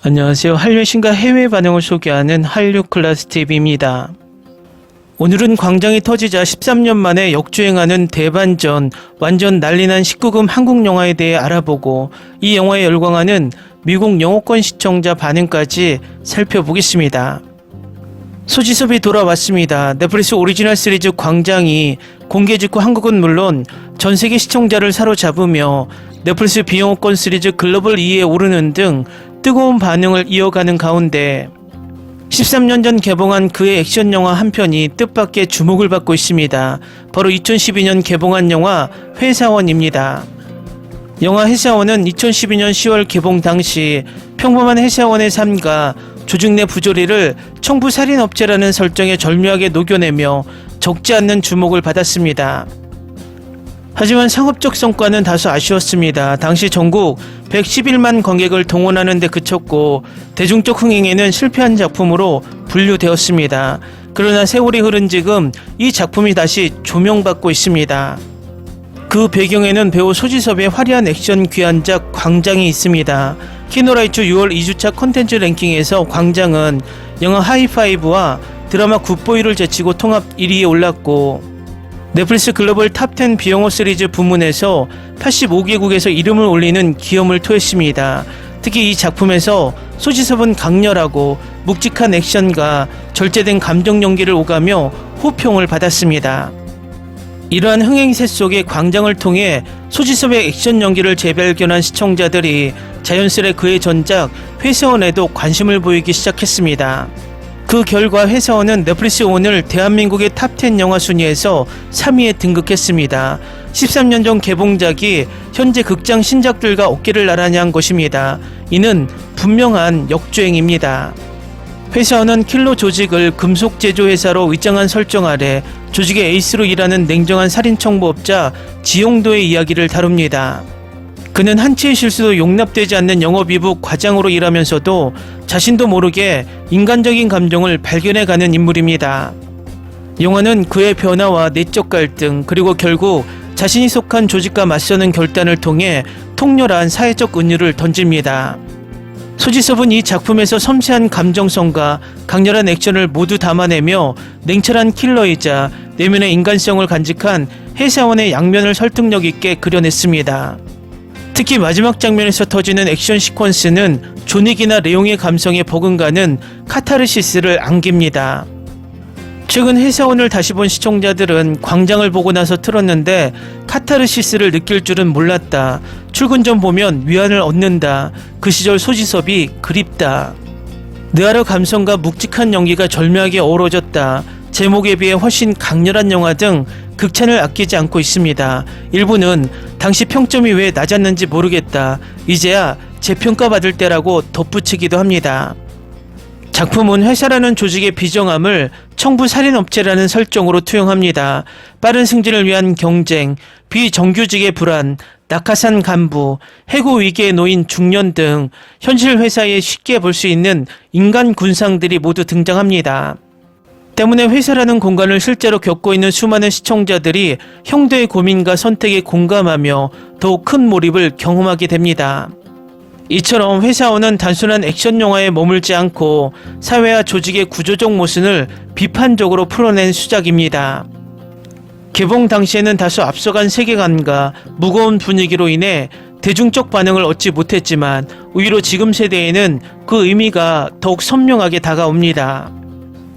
안녕하세요. 한류의 신과 해외 반응을 소개하는 한류 클래스 TV입니다. 오늘은 광장이 터지자 13년 만에 역주행하는 대반전, 완전 난리난 19금 한국 영화에 대해 알아보고 이 영화에 열광하는 미국 영어권 시청자 반응까지 살펴보겠습니다. 소지섭이 돌아왔습니다. 넷플릭스 오리지널 시리즈 광장이 공개 직후 한국은 물론 전 세계 시청자를 사로잡으며 넷플릭스 비영어권 시리즈 글로벌 2위에 오르는 등 뜨거운 반응을 이어가는 가운데 13년 전 개봉한 그의 액션 영화 한 편이 뜻밖의 주목을 받고 있습니다. 바로 2012년 개봉한 영화 회사원입니다. 영화 회사원은 2012년 10월 개봉 당시 평범한 회사원의 삶과 조직 내 부조리를 청부살인업체라는 설정에 절묘하게 녹여내며 적지 않는 주목을 받았습니다. 하지만 상업적 성과는 다소 아쉬웠습니다. 당시 전국 111만 관객을 동원하는 데 그쳤고 대중적 흥행에는 실패한 작품으로 분류되었습니다. 그러나 세월이 흐른 지금 이 작품이 다시 조명받고 있습니다. 그 배경에는 배우 소지섭의 화려한 액션 귀환작 광장이 있습니다. 키노라이츠 6월 2주차 콘텐츠 랭킹에서 광장은 영화 하이파이브와 드라마 굿보이를 제치고 통합 1위에 올랐고 넷플릭스 글로벌 탑10 비영어 시리즈 부문에서 85개국에서 이름을 올리는 기염을 토했습니다. 특히 이 작품에서 소지섭은 강렬하고 묵직한 액션과 절제된 감정 연기를 오가며 호평을 받았습니다. 이러한 흥행세 속의 광장을 통해 소지섭의 액션 연기를 재발견한 시청자들이 자연스레 그의 전작 회사원에도 관심을 보이기 시작했습니다. 그 결과 회사원은 넷플릭스 오늘 대한민국의 탑10 영화 순위에서 3위에 등극했습니다. 13년 전 개봉작이 현재 극장 신작들과 어깨를 나란히 한 것입니다. 이는 분명한 역주행입니다. 회사원은 킬러 조직을 금속 제조 회사로 위장한 설정 아래 조직의 에이스로 일하는 냉정한 살인 청부업자 지용도의 이야기를 다룹니다. 그는 한치의 실수도 용납되지 않는 영업이부 과장으로 일하면서도 자신도 모르게 인간적인 감정을 발견해가는 인물입니다. 영화는 그의 변화와 내적 갈등 그리고 결국 자신이 속한 조직과 맞서는 결단을 통해 통렬한 사회적 은유를 던집니다. 소지섭은 이 작품에서 섬세한 감정성과 강렬한 액션을 모두 담아내며 냉철한 킬러이자 내면의 인간성을 간직한 회사원의 양면을 설득력 있게 그려냈습니다. 특히 마지막 장면에서 터지는 액션 시퀀스는 존윅이나 레옹의 감성에 버금가는 카타르시스를 안깁니다. 최근 회사원을 다시 본 시청자들은 광장을 보고 나서 틀었는데 카타르시스를 느낄 줄은 몰랐다. 출근 전 보면 위안을 얻는다. 그 시절 소지섭이 그립다. 느와르 감성과 묵직한 연기가 절묘하게 어우러졌다. 제목에 비해 훨씬 강렬한 영화 등 극찬을 아끼지 않고 있습니다. 일부는 당시 평점이 왜 낮았는지 모르겠다. 이제야 재평가받을 때라고 덧붙이기도 합니다. 작품은 회사라는 조직의 비정함을 청부살인업체라는 설정으로 투영합니다. 빠른 승진을 위한 경쟁, 비정규직의 불안, 낙하산 간부, 해고 위기에 놓인 중년 등 현실 회사에 쉽게 볼 수 있는 인간 군상들이 모두 등장합니다. 때문에 회사라는 공간을 실제로 겪고 있는 수많은 시청자들이 형도의 고민과 선택에 공감하며 더욱 큰 몰입을 경험하게 됩니다. 이처럼 회사원은 단순한 액션 영화에 머물지 않고 사회와 조직의 구조적 모순을 비판적으로 풀어낸 수작입니다. 개봉 당시에는 다소 앞서간 세계관과 무거운 분위기로 인해 대중적 반응을 얻지 못했지만 오히려 지금 세대에는 그 의미가 더욱 선명하게 다가옵니다.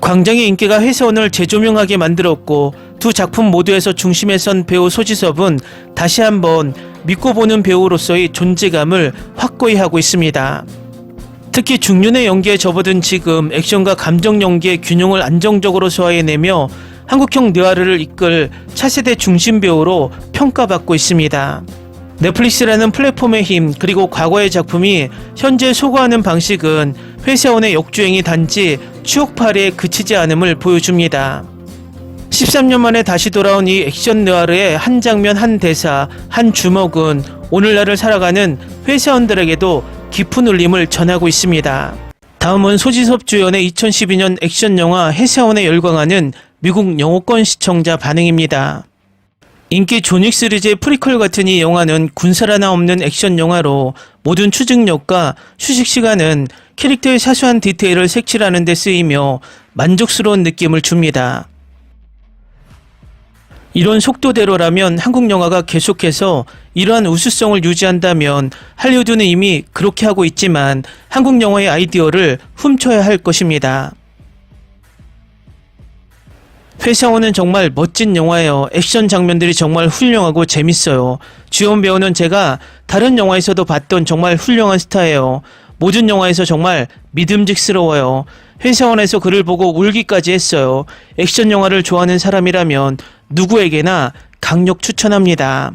광장의 인기가 회사원을 재조명하게 만들었고 두 작품 모두에서 중심에 선 배우 소지섭은 다시 한번 믿고 보는 배우로서의 존재감을 확고히 하고 있습니다. 특히 중년의 연기에 접어든 지금 액션과 감정 연기의 균형을 안정적으로 소화해내며 한국형 느와르를 이끌 차세대 중심 배우로 평가받고 있습니다. 넷플릭스라는 플랫폼의 힘 그리고 과거의 작품이 현재 소거하는 방식은 회사원의 역주행이 단지 추억팔이에 그치지 않음을 보여줍니다. 13년 만에 다시 돌아온 이 액션 느와르의 한 장면 한 대사 한 주먹은 오늘날을 살아가는 회사원들에게도 깊은 울림을 전하고 있습니다. 다음은 소지섭 주연의 2012년 액션 영화 회사원에 열광하는 미국 영어권 시청자 반응입니다. 인기 존윅 시리즈의 프리퀄 같은 이 영화는 군살 하나 없는 액션 영화로 모든 추측력과 휴식 시간은 캐릭터의 사소한 디테일을 색칠하는 데 쓰이며 만족스러운 느낌을 줍니다. 이런 속도대로라면 한국 영화가 계속해서 이러한 우수성을 유지한다면 할리우드는 이미 그렇게 하고 있지만 한국 영화의 아이디어를 훔쳐야 할 것입니다. 회사원은 정말 멋진 영화예요. 액션 장면들이 정말 훌륭하고 재밌어요. 주연 배우는 제가 다른 영화에서도 봤던 정말 훌륭한 스타예요. 모든 영화에서 정말 믿음직스러워요. 회사원에서 그를 보고 울기까지 했어요. 액션 영화를 좋아하는 사람이라면 누구에게나 강력 추천합니다.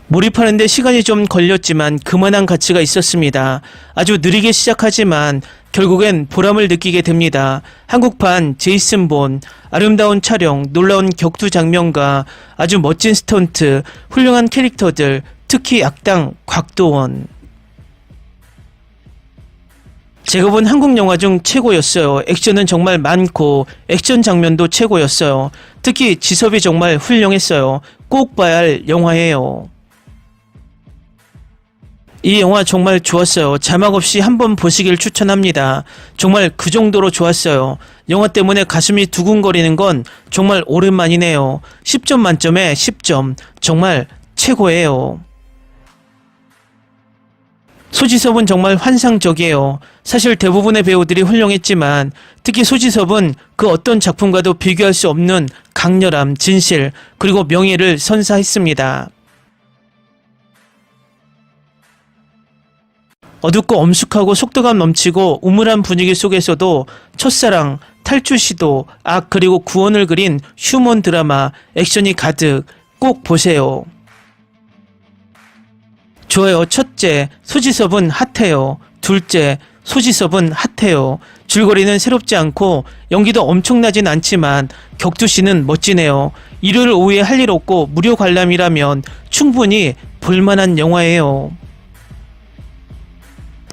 몰입하는데 시간이 좀 걸렸지만 그만한 가치가 있었습니다. 아주 느리게 시작하지만 결국엔 보람을 느끼게 됩니다. 한국판 제이슨 본, 아름다운 촬영, 놀라운 격투 장면과 아주 멋진 스턴트, 훌륭한 캐릭터들, 특히 악당 곽도원. 제가 본 한국 영화 중 최고였어요. 액션은 정말 많고 액션 장면도 최고였어요. 특히 지섭이 정말 훌륭했어요. 꼭 봐야 할 영화예요. 이 영화 정말 좋았어요. 자막 없이 한번 보시길 추천합니다. 정말 그 정도로 좋았어요. 영화 때문에 가슴이 두근거리는 건 정말 오랜만이네요. 10점 만점에 10점. 정말 최고예요. 소지섭은 정말 환상적이에요. 사실 대부분의 배우들이 훌륭했지만 특히 소지섭은 그 어떤 작품과도 비교할 수 없는 강렬함, 진실, 그리고 명예를 선사했습니다. 어둡고 엄숙하고 속도감 넘치고 우물한 분위기 속에서도 첫사랑, 탈출 시도, 악 그리고 구원을 그린 휴먼 드라마, 액션이 가득. 꼭 보세요. 좋아요. 첫째, 소지섭은 핫해요. 둘째, 소지섭은 핫해요. 줄거리는 새롭지 않고 연기도 엄청나진 않지만 격투씬은 멋지네요. 일요일 오후에 할 일 없고 무료 관람이라면 충분히 볼만한 영화예요.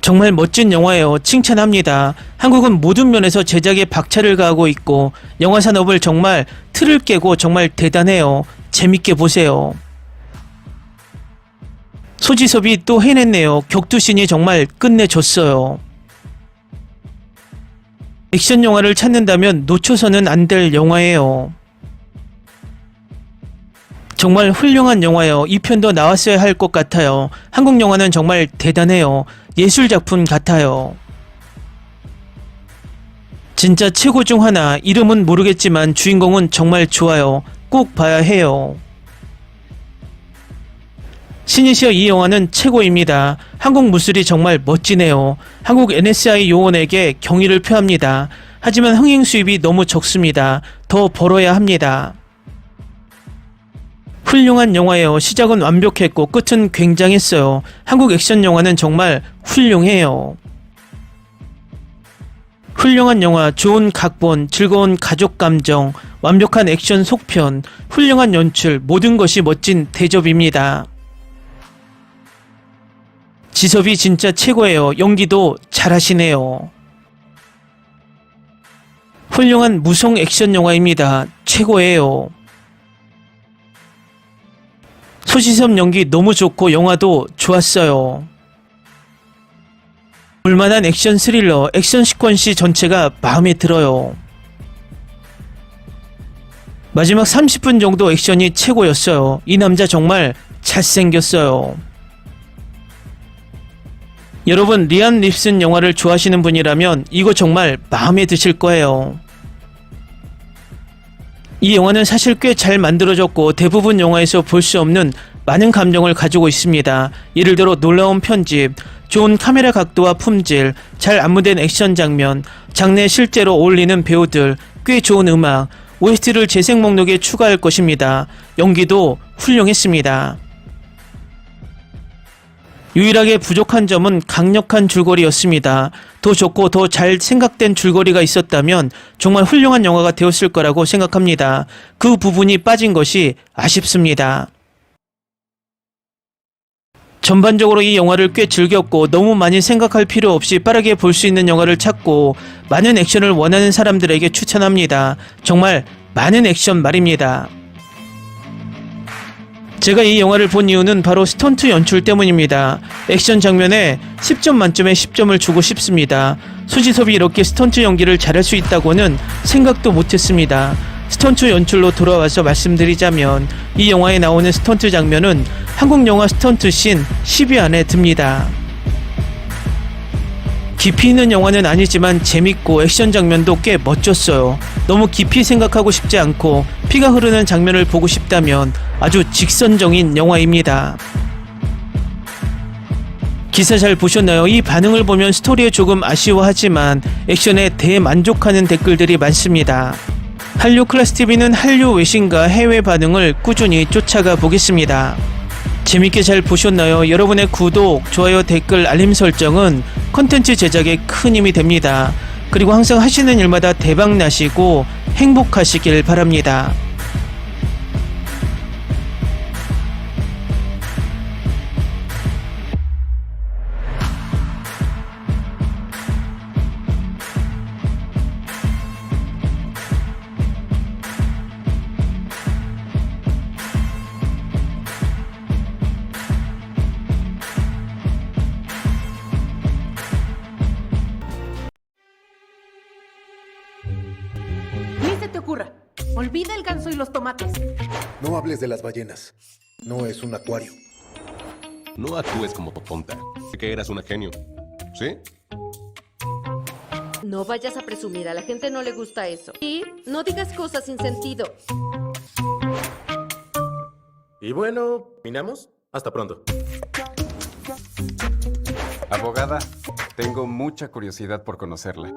정말 멋진 영화예요. 칭찬합니다. 한국은 모든 면에서 제작에 박차를 가하고 있고 영화 산업을 정말 틀을 깨고 정말 대단해요. 재밌게 보세요. 소지섭이 또 해냈네요. 격투씬이 정말 끝내줬어요. 액션 영화를 찾는다면 놓쳐서는 안 될 영화예요. 정말 훌륭한 영화예요. 이 편도 나왔어야 할 것 같아요. 한국 영화는 정말 대단해요. 예술작품 같아요. 진짜 최고 중 하나. 이름은 모르겠지만 주인공은 정말 좋아요. 꼭 봐야 해요. 신이시여 이 영화는 최고입니다. 한국 무술이 정말 멋지네요. 한국 NSI 요원에게 경의를 표합니다. 하지만 흥행 수입이 너무 적습니다. 더 벌어야 합니다. 훌륭한 영화예요. 시작은 완벽했고 끝은 굉장했어요. 한국 액션 영화는 정말 훌륭해요. 훌륭한 영화, 좋은 각본, 즐거운 가족 감정, 완벽한 액션 속편, 훌륭한 연출, 모든 것이 멋진 대접입니다. 지섭이 진짜 최고예요. 연기도 잘하시네요. 훌륭한 무성 액션 영화입니다. 최고예요. 소지섭 연기 너무 좋고 영화도 좋았어요. 볼만한 액션 스릴러, 액션 시퀀시 전체가 마음에 들어요. 마지막 30분 정도 액션이 최고였어요. 이 남자 정말 잘생겼어요. 여러분, 리암 립슨 영화를 좋아하시는 분이라면 이거 정말 마음에 드실 거예요. 이 영화는 사실 꽤 잘 만들어졌고 대부분 영화에서 볼 수 없는 많은 감정을 가지고 있습니다. 예를 들어 놀라운 편집, 좋은 카메라 각도와 품질, 잘 안무된 액션 장면, 장르에 실제로 어울리는 배우들, 꽤 좋은 음악, OST를 재생 목록에 추가할 것입니다. 연기도 훌륭했습니다. 유일하게 부족한 점은 강력한 줄거리였습니다. 더 좋고 더 잘 생각된 줄거리가 있었다면 정말 훌륭한 영화가 되었을 거라고 생각합니다. 그 부분이 빠진 것이 아쉽습니다. 전반적으로 이 영화를 꽤 즐겼고 너무 많이 생각할 필요 없이 빠르게 볼 수 있는 영화를 찾고 많은 액션을 원하는 사람들에게 추천합니다. 정말 많은 액션 말입니다. 제가 이 영화를 본 이유는 바로 스턴트 연출 때문입니다. 액션 장면에 10점 만점에 10점을 주고 싶습니다. 수지섭이 이렇게 스턴트 연기를 잘할 수 있다고는 생각도 못했습니다. 스턴트 연출로 돌아와서 말씀드리자면 이 영화에 나오는 스턴트 장면은 한국 영화 스턴트 씬 10위 안에 듭니다. 깊이 있는 영화는 아니지만 재밌고 액션 장면도 꽤 멋졌어요. 너무 깊이 생각하고 싶지 않고 피가 흐르는 장면을 보고 싶다면 아주 직선적인 영화입니다. 기사 잘 보셨나요? 이 반응을 보면 스토리에 조금 아쉬워하지만 액션에 대만족하는 댓글들이 많습니다. 한류 클래스TV는 한류 외신과 해외 반응을 꾸준히 쫓아가 보겠습니다. 재밌게 잘 보셨나요? 여러분의 구독, 좋아요, 댓글, 알림 설정은 컨텐츠 제작에 큰 힘이 됩니다. 그리고 항상 하시는 일마다 대박 나시고 행복하시길 바랍니다. Ni se te ocurra. Olvida el ganso y los tomates. No hables de las ballenas. No es un acuario. No actúes como tonta. Que eras una genio. ¿Sí? No vayas a presumir, a la gente no le gusta eso. Y no digas cosas sin sentido. Y bueno, ¿terminamos? Hasta pronto. Abogada, tengo mucha curiosidad por conocerla.